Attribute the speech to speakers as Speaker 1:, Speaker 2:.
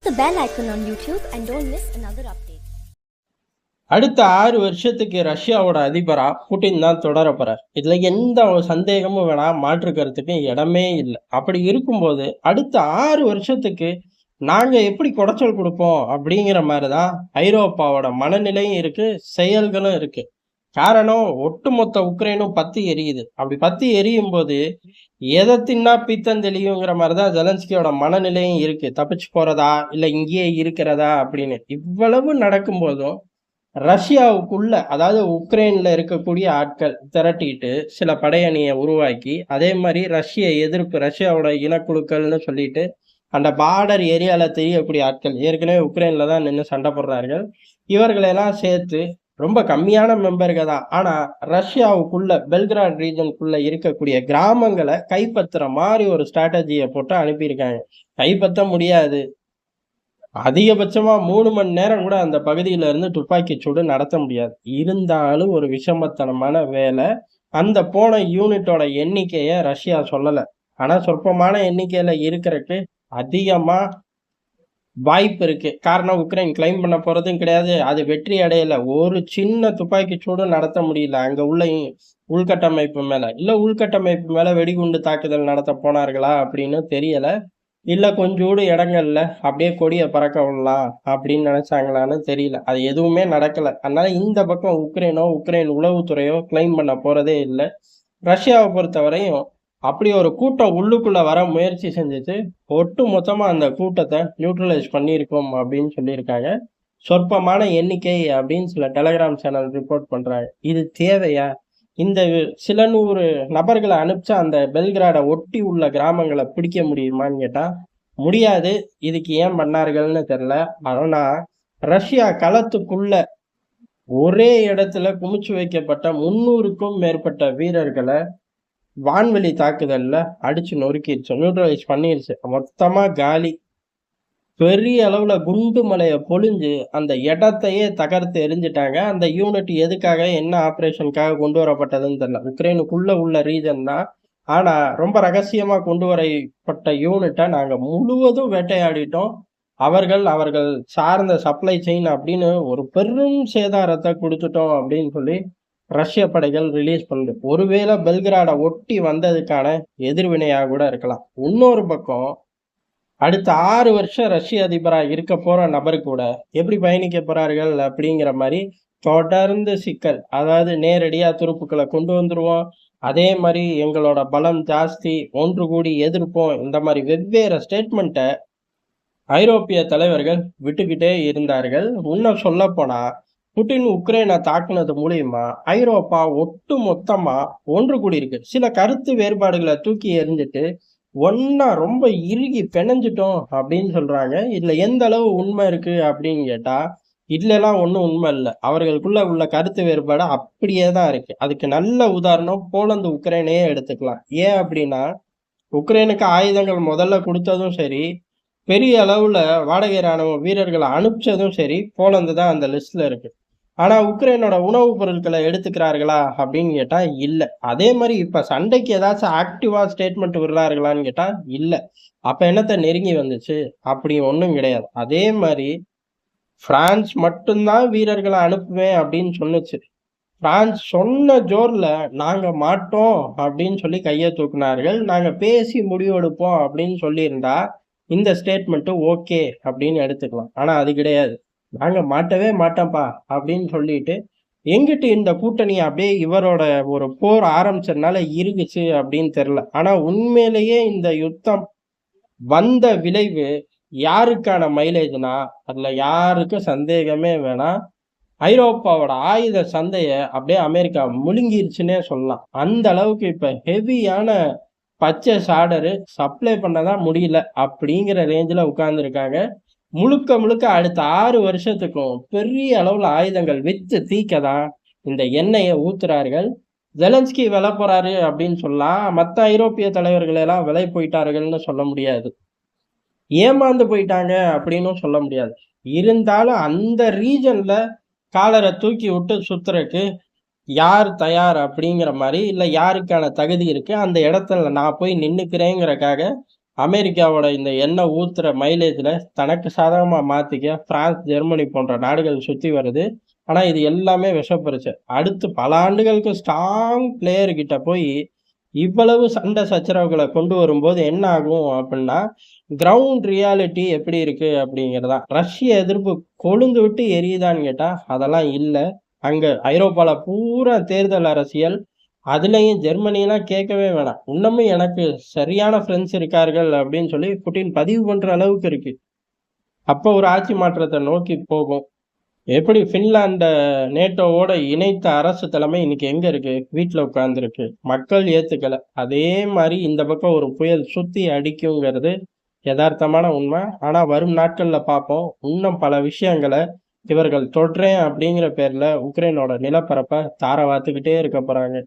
Speaker 1: the bell icon on YouTube and don't miss another update.
Speaker 2: அடுத்த 6 வருஷத்துக்கு ரஷ்யாவோட அதிபரா Putin தான் தொடர போறார். இதுல எந்த சந்தேகமும் வேணாம், மாற்று கருத்துக்கு இடமே இல்லை. அப்படி இருக்கும்போது அடுத்த 6 வருஷத்துக்கு நாங்க எப்படி குடைச்சல் கொடுப்போம் அப்படிங்கிற மாதிரிதான் ஐரோப்பாவோட மனநிலையும் இருக்கு, செயல்களும் இருக்கு. காரணம், ஒட்டுமொத்த உக்ரைனும் பத்தி எரியுது. அப்படி பத்தி எரியும் போது எதை தின்னா பித்தம் தெளியுங்கிற மாதிரிதான் ஜெலன்ஸ்கியோட மனநிலையும் இருக்கு. தப்பிச்சு போறதா இல்ல இங்கேயே இருக்கிறதா அப்படின்னு. இவ்வளவு நடக்கும் போதும் ரஷ்யாவுக்குள்ள, அதாவது உக்ரைன்ல இருக்கக்கூடிய ஆட்கள் திரட்டிட்டு சில படையணியை உருவாக்கி, அதே மாதிரி ரஷ்ய எதிர்ப்பு, ரஷ்யாவோட இனக்குழுக்கள்னு சொல்லிட்டு அந்த பார்டர் ஏரியால தெரியக்கூடிய ஆட்கள் ஏற்கனவே உக்ரைன்ல தான் நின்று சண்டை போடுறார்கள். இவர்களெல்லாம் சேர்த்து ரொம்ப கம்மியான மெம்பர்கள் தான், ஆனா ரஷ்யாவுக்குள்ள பெல்கிராட் ரீஜனுக்குள்ள இருக்கக்கூடிய கிராமங்களை கைப்பற்றுற மாதிரி ஒரு ஸ்ட்ராட்டஜியை போட்டு அனுப்பியிருக்காங்க. கைப்பற்ற முடியாது, அதிகபட்சமா 3 மணி நேரம் கூட அந்த பகுதியில இருந்து துப்பாக்கி சூடு நடத்த முடியாது. இருந்தாலும் ஒரு விஷமத்தனமான வேலை. அந்த போன யூனிட்டோட எண்ணிக்கைய ரஷ்யா சொல்லல. ஆனா சொற்பமான எண்ணிக்கையில இருக்கிறதுக்கு அதிகமா வாய்ப்பு இருக்கு. காரணம், உக்ரைன் கிளைம் பண்ண போறதும் கிடையாது, அது வெற்றி அடையல. ஒரு சின்ன துப்பாக்கி சூடும் நடத்த முடியல அங்க உள்ள உள்கட்டமைப்பு மேல. இல்ல உள்கட்டமைப்பு மேல வெடிகுண்டு தாக்குதல் நடத்த போனார்களா அப்படின்னு தெரியல. இல்ல கொஞ்சோடு இடங்கள்ல அப்படியே கொடியை பறக்க விடலாம் அப்படின்னு நினைச்சாங்களான்னு தெரியல. அது எதுவுமே நடக்கல. அதனால இந்த பக்கம் உக்ரைன் உளவுத்துறையோ கிளைம் பண்ண போறதே இல்லை. ரஷ்யாவை பொறுத்தவரையும் அப்படி ஒரு கூட்டம் உள்ளுக்குள்ள வர முயற்சி செஞ்சுட்டு ஒட்டு மொத்தமா அந்த கூட்டத்தை நியூட்ரலைஸ் பண்ணியிருக்கோம் அப்படின்னு சொல்லியிருக்காங்க. சொற்பமான எண்ணிக்கை அப்படின்னு சில டெலகிராம் சேனல் ரிப்போர்ட் பண்றாங்க. இது தேவையா? இந்த சில 100 நபர்களை அனுப்பிச்சா அந்த பெல்கிராடை ஒட்டி உள்ள கிராமங்களை பிடிக்க முடியுமான்னு கேட்டா முடியாது. இதுக்கு ஏன் பண்ணார்கள்னு தெரியல. ஆனா ரஷ்யா களத்துக்குள்ள ஒரே இடத்துல குமிச்சு வைக்கப்பட்ட 300க்கும் மேற்பட்ட வீரர்களை வான்வெளி தாக்குதல்ல அடிச்சு நொறுக்கிடுச்சு, நியூட்ரலைஸ் பண்ணிருச்சு. மொத்தமா காலி. பெரிய அளவுல குண்டு மலையை பொழிஞ்சு அந்த இடத்தையே தகர்த்து எரிஞ்சிட்டாங்க. அந்த யூனிட் எதுக்காக, என்ன ஆபரேஷனுக்காக கொண்டு வரப்பட்டதுன்னு தெரியல. உக்ரைனுக்குள்ள உள்ள ரீஜன் தான், ஆனா ரொம்ப ரகசியமா கொண்டு வரப்பட்ட யூனிட்டை நாங்க முழுவதும் வேட்டையாடிட்டோம். அவர்கள் சார்ந்த சப்ளை செயின் அப்படின்னு ஒரு பெரும் சேதாரத்தை கொடுத்துட்டோம் அப்படின்னு சொல்லி ரஷ்ய படைகள் ரிலீஸ் பண்ணுது. ஒருவேளை பெல்கிராடை ஒட்டி வந்ததுக்கான எதிர்வினையாக கூட இருக்கலாம். இன்னொரு பக்கம் அடுத்த 6 வருஷம் ரஷ்ய அதிபராக இருக்க போற நபர் கூட எப்படி பயணிக்க போறார்கள் அப்படிங்கிற மாதிரி தொடர்ந்து சிக்கல். அதாவது நேரடியா துருப்புக்களை கொண்டு வந்துருவோம், அதே மாதிரி எங்களோட பலம் ஜாஸ்தி, ஒன்று கூடி எதிர்ப்போம், இந்த மாதிரி வெவ்வேறு ஸ்டேட்மெண்ட்டை ஐரோப்பிய தலைவர்கள் விட்டுக்கிட்டே இருந்தார்கள். இன்னும் சொல்ல போனா புட்டின் உக்ரைனை தாக்குனது மூலியமா ஐரோப்பா ஒட்டு மொத்தமா ஒன்று கூடியிருக்கு. சில கருத்து வேறுபாடுகளை தூக்கி எறிஞ்சிட்டு ஒன்னா ரொம்ப இறுகி பிணைஞ்சிட்டோம் அப்படின்னு சொல்றாங்க. இதுல எந்த அளவு உண்மை இருக்கு அப்படின்னு கேட்டா இதுலலாம் ஒன்றும் உண்மை இல்லை. அவர்களுக்குள்ள உள்ள கருத்து வேறுபாடு அப்படியே தான் இருக்கு. அதுக்கு நல்ல உதாரணம் போலந்து உக்ரைனையே எடுத்துக்கலாம். ஏன் அப்படின்னா, உக்ரைனுக்கு ஆயுதங்கள் முதல்ல கொடுத்ததும் சரி, பெரிய அளவுல வாடகை ராணுவ வீரர்களை அனுப்பிச்சதும் சரி, போலந்து தான் அந்த லிஸ்ட்ல இருக்கு. ஆனா உக்ரைனோட உணவுப் பொருட்களை எடுத்துக்கிறார்களா அப்படின்னு கேட்டா இல்ல. அதே மாதிரி இப்ப சண்டைக்கு ஏதாச்சும் ஆக்டிவா ஸ்டேட்மெண்ட் விடுறார்களான்னு கேட்டா இல்ல. அப்ப என்னத்த நெருங்கி வந்துச்சு? அப்படி ஒண்ணும் கிடையாது. அதே மாதிரி பிரான்ஸ் மட்டும்தான் வீரர்களை அனுப்புவேன் அப்படின்னு சொன்னுச்சு. பிரான்ஸ் சொன்ன ஜோர்ல நாங்க மாட்டோம் அப்படின்னு சொல்லி கையை தூக்குனார்கள். நாங்க பேசி முடிவெடுப்போம் அப்படின்னு சொல்லியிருந்தா இந்த ஸ்டேட்மெண்ட் ஓகே அப்படின்னு எடுத்துக்கலாம். ஆனா அது கிடையாது. நாங்க மாட்டவே மாட்டோம்ப்பா அப்படின்னு சொல்லிட்டு எங்கிட்டு இந்த கூட்டணி அப்படியே இவரோட ஒரு போர் ஆரம்பிச்சதுனால இருந்துச்சு அப்படின்னு தெரியல. ஆனா உண்மையிலேயே இந்த யுத்தம் வந்த விளைவு யாருக்கான மைலேஜ்னா அதுல யாருக்கும் சந்தேகமே வேணாம், ஐரோப்பாவோட ஆயுத சந்தைய அப்படியே அமெரிக்கா முழுங்கிருச்சுன்னே சொல்லலாம். அந்த அளவுக்கு இப்ப ஹெவியான பர்ச்சேஸ் ஆர்டரு சப்ளை பண்ணதான் முடியல அப்படிங்கிற ரேஞ்சில் உட்கார்ந்துருக்காங்க. முழுக்க அடுத்த 6 வருஷத்துக்கும் பெரிய அளவுல ஆயுதங்கள் வித்து தீக்கதான் இந்த எண்ணெயை ஊத்துறார்கள். ஜெலன்ஸ்கி விலை போறாரு அப்படின்னு சொல்லலாம். மற்ற ஐரோப்பிய தலைவர்கள் எல்லாம் விலை போயிட்டார்கள்னு சொல்ல முடியாது, ஏமாந்து போயிட்டாங்க அப்படின்னு சொல்ல முடியாது. இருந்தாலும் அந்த ரீஜன்ல காலரை தூக்கி விட்டு சுத்துறதுக்கு யார் தயார் அப்படிங்கிற மாதிரி, இல்லை யாருக்கான தகுதி இருக்கு, அந்த இடத்துல நான் போய் நின்னுக்கிறேங்கிறக்காக அமெரிக்காவோட இந்த எண்ணெய் ஊத்துற மைலேஜ்ல தனக்கு சாதகமா மாத்திக்க பிரான்ஸ், ஜெர்மனி போன்ற நாடுகள் சுத்தி வருது. ஆனா இது எல்லாமே விஷப்பரிச்சை. அடுத்து பல ஆண்டுகளுக்கு ஸ்ட்ராங் பிளேயர் கிட்ட போய் இவ்வளவு சண்டை சச்சரவுகளை கொண்டு வரும்போது என்ன ஆகும் அப்படின்னா, கிரவுண்ட் ரியாலிட்டி எப்படி இருக்கு அப்படிங்கிறதுதான். ரஷ்ய எதிர்ப்பு கொழுந்து விட்டு எரியுதான்னு கேட்டா, அதெல்லாம் இல்ல. அங்க ஐரோப்பால பூரா தேர்தல் அரசியல். அதுலயும் ஜெர்மனிலாம் கேட்கவே வேணாம். இன்னமும் எனக்கு சரியான ஃப்ரெண்ட்ஸ் இருக்கார்கள் அப்படின்னு சொல்லி புட்டின் பதிவு பண்ற அளவுக்கு இருக்கு. அப்போ ஒரு ஆட்சி மாற்றத்தை நோக்கி போகும். எப்படி ஃபின்லாண்ட நேட்டோவோட இணைத்த அரசு தலைமை இன்னைக்கு எங்க இருக்கு? வீட்ல உட்கார்ந்துருக்கு. மக்கள் ஏத்துக்கல. அதே மாதிரி இந்த பக்கம் ஒரு புயல் சுத்தி அடிக்குங்கிறது யதார்த்தமான உண்மை. ஆனா வரும் நாட்கள்ல பார்ப்போம். இன்னும் பல விஷயங்களை இவர்கள் தொடுறேன் அப்படிங்கிற பேர்ல உக்ரைனோட நிலப்பரப்பை தார வாத்துக்கிட்டே இருக்க போறாங்க.